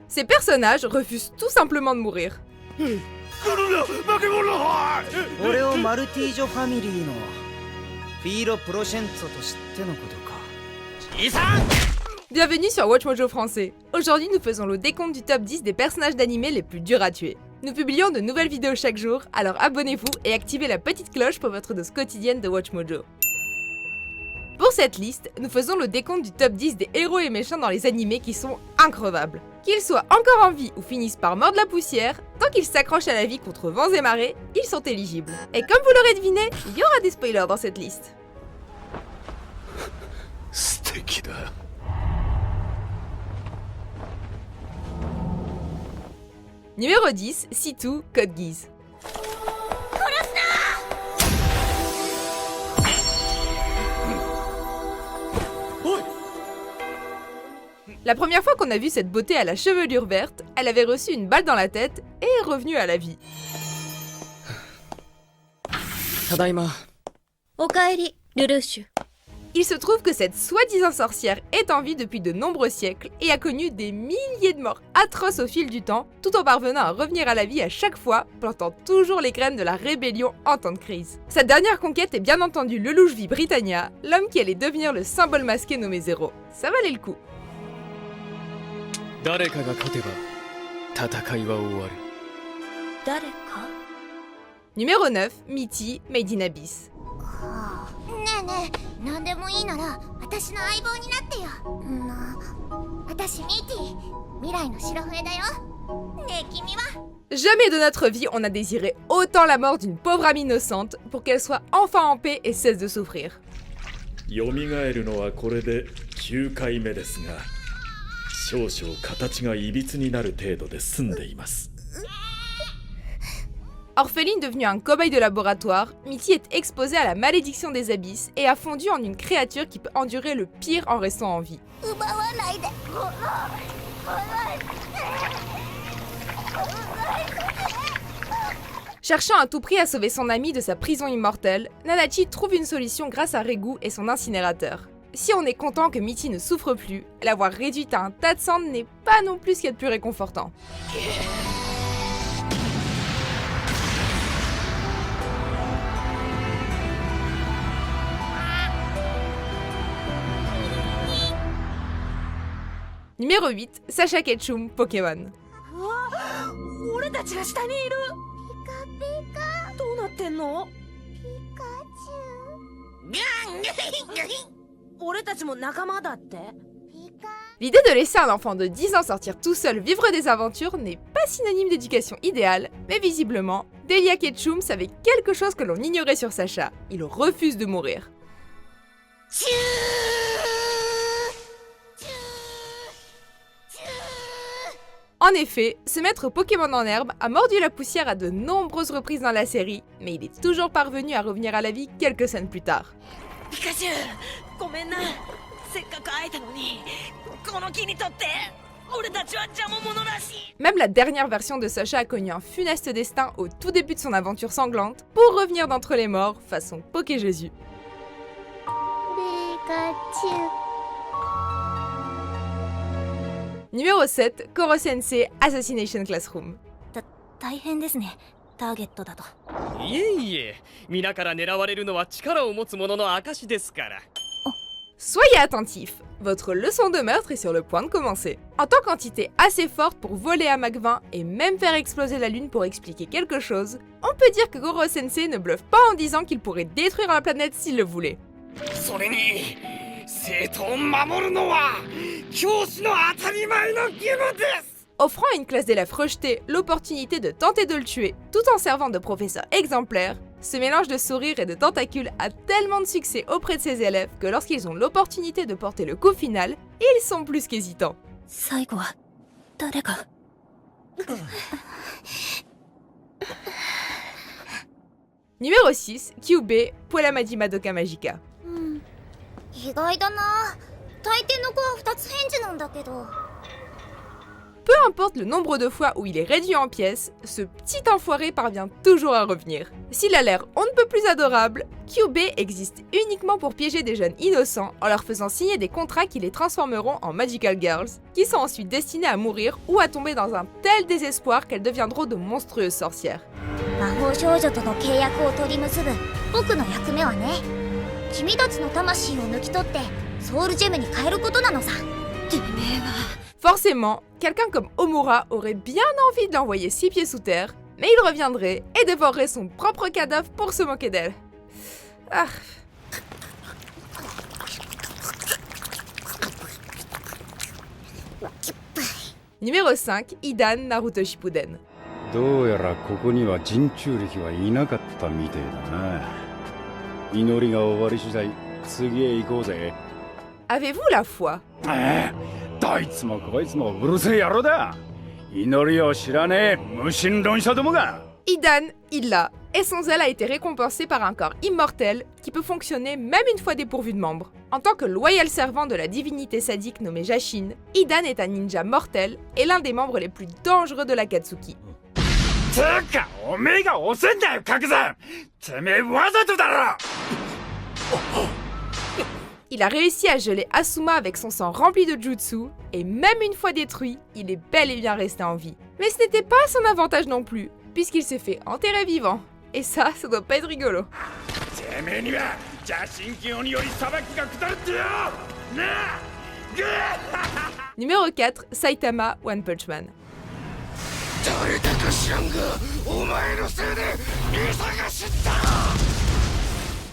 Ces personnages refusent tout simplement de mourir. 俺をマルティージョファミリーのフィーロ・プロシェンツォと知ってのことか。Bienvenue sur WatchMojo français. Aujourd'hui, nous faisons le décompte du top 10 des personnages d'animé les plus durs à tuer. Nous publions de nouvelles vidéos chaque jour, alors abonnez-vous et activez la petite cloche pour votre dose quotidienne de WatchMojo. Pour cette liste, nous faisons le décompte du top 10 des héros et méchants dans les animés qui sont increvables. Qu'ils soient encore en vie ou finissent par mordre la poussière, tant qu'ils s'accrochent à la vie contre vents et marées, ils sont éligibles. Et comme vous l'aurez deviné, il y aura des spoilers dans cette liste. Numéro 10, Situ, Code Geass. La première fois qu'on a vu cette beauté à la chevelure verte, elle avait reçu une balle dans la tête et est revenue à la vie. Tadaima. Okaeri, Lelouch. Il se trouve que cette soi-disant sorcière est en vie depuis de nombreux siècles et a connu des milliers de morts atroces au fil du temps, tout en parvenant à revenir à la vie à chaque fois, plantant toujours les graines de la rébellion en temps de crise. Sa dernière conquête est bien entendu Lelouch v Britannia, l'homme qui allait devenir le symbole masqué nommé Zéro. Ça valait le coup. Numéro 9, Mitty, Made in Abyss. ねえねえ、何でもいいなら私の相棒になってよ。私ミーティー、未来の白笛だよ。ねえ君は？ Jamais de notre vie on a désiré autant la mort d'une pauvre âme innocente pour qu'elle soit enfin en paix et cesse de souffrir. 蘇るのはこれで9回目ですが、少々形がいびつになる程度で済んでいます。 Orpheline devenue un cobaye de laboratoire, Mitty est exposée à la malédiction des abysses et a fondu en une créature qui peut endurer le pire en restant en vie. Cherchant à tout prix à sauver son ami de sa prison immortelle, Nanachi trouve une solution grâce à Regu et son incinérateur. Si on est content que Mitty ne souffre plus, l'avoir réduite à un tas de cendres n'est pas non plus ce qu'il y a de plus réconfortant. Numéro 8, Sacha Ketchum, Pokémon. 俺たちが下にいる。どうなってんの？俺たちも仲間だって。 L'idée de laisser un enfant de 10 ans sortir tout seul vivre des aventures n'est pas synonyme d'éducation idéale, mais visiblement, Delia Ketchum savait quelque chose que l'on ignorait sur Sacha. Il refuse de mourir. En effet, ce maître Pokémon en herbe a mordu la poussière à de nombreuses reprises dans la série, mais il est toujours parvenu à revenir à la vie quelques scènes plus tard. Pikachu, ごめんな。せっかく会えたのに、この木にとって俺たちは邪魔者らしい。 Même la dernière version de Sacha a connu un funeste destin au tout début de son aventure sanglante pour revenir d'entre les morts façon Poké Jésus. Numéro 7, Koro Sensei, Assassination Classroom. 大変ですね、ターゲットだと。いえいえ、皆から狙われるのは力を持つ者の証ですから。 Soyez attentifs, votre leçon de meurtre est sur le point de commencer. En tant qu'entité assez forte pour voler à Mach 20 et même faire exploser la lune pour expliquer quelque chose, on peut dire que Koro Sensei ne bluffe pas en disant qu'il pourrait détruire la planète s'il le voulait. それに、生徒を守るのは教師の当たり前の義務です。 Offrant à une classe d'élèves rejetés l'opportunité de tenter de le tuer tout en servant de professeur exemplaire, ce mélange de sourire et de tentacules a tellement de succès auprès de ses élèves que lorsqu'ils ont l'opportunité de porter le coup final, ils sont plus qu'hésitants. 最後は誰が？ Numéro 6, Kyubey, Puelamadi Madoka Magica. 意外だな。大抵の子は2つ返事なんだけど。peu importe le nombre de fois où il est réduit en pièces, ce petit enfoiré parvient toujours à revenir. S'il a l'air on ne peut plus adorable, QB existe uniquement pour piéger des jeunes innocents en leur faisant signer des contrats qui les transformeront en Magical Girls, qui sont ensuite destinées à mourir ou à tomber dans un tel désespoir qu'elles deviendront de monstrueuses sorcières. 魔法少女との契約を取り結ぶ僕の役目はね、君たちの魂を抜き取ってソウルジェムに変えることなのさ。てめえは Forcément, quelqu'un comme Omura aurait bien envie de l'envoyer 6 pieds sous terre, mais il reviendrait et dévorerait son propre cadavre pour se moquer d'elle. Ah. Numéro 5, Idan Naruto Shippuden. どうやらここには人中力はいなかったみてえだな。祈りが終わり次第次へ行こうぜ。 Avez-vous la foi? どいつもこいつもうるせえ野郎だ。祈りを知らねえ無神論者どもが。 Idan, il l'a, et son zèle a été récompensé par un corps immortel qui peut fonctionner même une fois dépourvu de membres. En tant que loyal servant de la divinité sadique nommée Jashin, Idan est un ninja mortel et l'un des membres les plus dangereux de l'Akatsuki. つーかおめえが遅いんだよ角山。てめえわざとだろ。 Il a réussi à geler Asuma avec son sang rempli de jutsu, et même une fois détruit, il est bel et bien resté en vie. Mais ce n'était pas son avantage non plus, puisqu'il s'est fait enterrer vivant. Et ça doit pas être rigolo. てめえには邪神教により裁きが下るってよ。なあ。ぐー Numéro 4, Saitama One Punch Man. 誰だか知らんがお前のせいで見探しだ。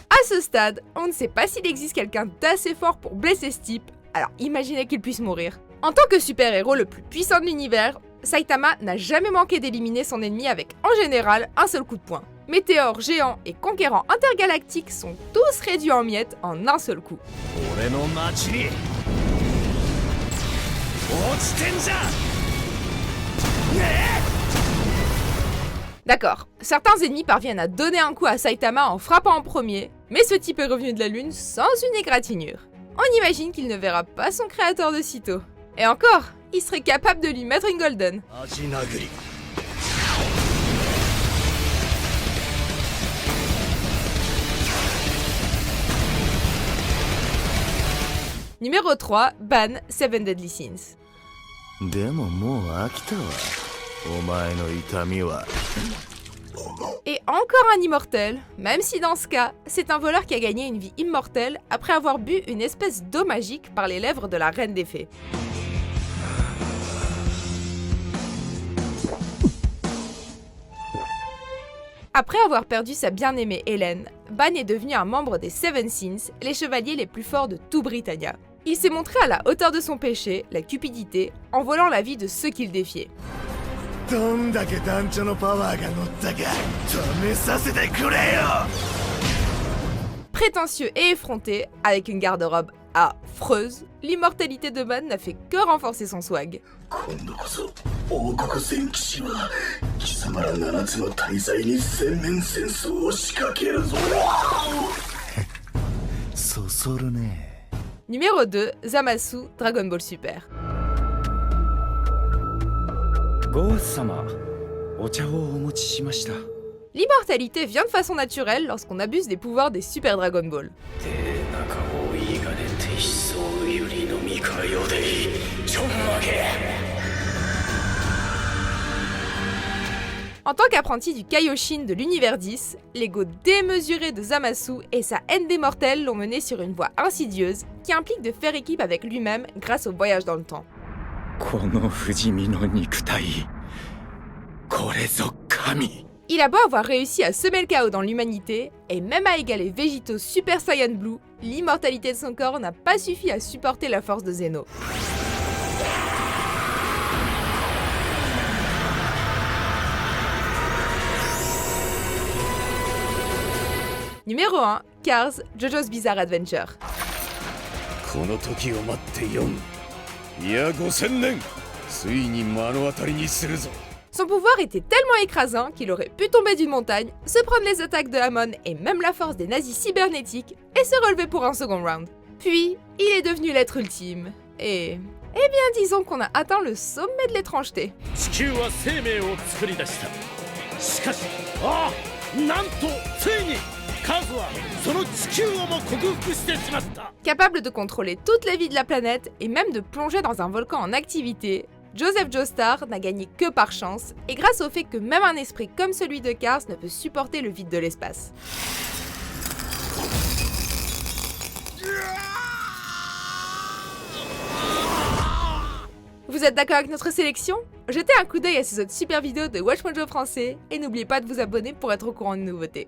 À ce stade, on ne sait pas s'il existe quelqu'un d'assez fort pour blesser ce type, alors imaginez qu'il puisse mourir. En tant que super-héros le plus puissant de l'univers, Saitama n'a jamais manqué d'éliminer son ennemi avec, en général, un seul coup de poing. Météores, géants et conquérants intergalactiques sont tous réduits en miettes en un seul coup. 俺の町に落ちてんじゃねえ D'accord, certains ennemis parviennent à donner un coup à Saitama en frappant en premier, mais ce type est revenu de la lune sans une égratignure. On imagine qu'il ne verra pas son créateur de sitôt. Et encore, il serait capable de lui mettre une golden. 足殴り Numéro 3, Ban, Seven Deadly Sins. でももう飽きたわお前の痛みは Et encore un immortel, même si dans ce cas, c'est un voleur qui a gagné une vie immortelle après avoir bu une espèce d'eau magique par les lèvres de la reine des fées. Après avoir perdu sa bien-aimée Hélène, Ban est devenu un membre des Seven Sins, les chevaliers les plus forts de tout Britannia. Il s'est montré à la hauteur de son péché, la cupidité, en volant la vie de ceux qu'il défiait. どんだけ団長のパワーが乗ったか試させてくれよ Prétentieux et effronté, avec une garde-robe affreuse, l'immortalité de Ban n'a fait que renforcer son swag. 今度こそ王国戦騎士は貴様ら7つの大罪に全面戦争を仕掛けるぞそそるね Numéro 2, Zamasu, Dragon Ball Super. ゴース様お茶をお持ちしました。 L'immortalité vient de façon naturelle lorsqu'on abuse des pouvoirs des Super Dragon Ball. で中をいいがねて一層有利のみかよでちょんまげ En tant qu'apprenti du Kaioshin de l'univers 10, l'ego démesuré de Zamasu et sa haine des mortels l'ont mené sur une voie insidieuse qui implique de faire équipe avec lui-même grâce au voyage dans le temps. この不死身の肉体これぞ神 Il a beau avoir réussi à semer le chaos dans l'humanité, et même à égaler Vegito Super Saiyan Blue, l'immortalité de son corps n'a pas suffi à supporter la force de Zeno. Numéro 1, Cars, JoJo's Bizarre Adventure. この時を待って4いや5000年ついに目の当たりにするぞ Son pouvoir était tellement écrasant qu'il aurait pu tomber d'une montagne, se prendre les attaques de Hamon et même la force des nazis cybernétiques et se relever pour un second round. Puis, il est devenu l'être ultime. Et Eh bien, disons qu'on a atteint le sommet de l'étrangeté. 地球は生命を作り出したしかしなんとついにカズはその地球をも克服してしまった Capable de contrôler toute la vie de la planète et même de plonger dans un volcan en activité, Joseph Joestar n'a gagné que par chance et grâce au fait que même un esprit comme celui de Cars ne peut supporter le vide de l'espace. Vous êtes d'accord avec notre sélection? Jetez un coup d'œil à ces autres super vidéos de WatchMojo français et n'oubliez pas de vous abonner pour être au courant de nouveautés.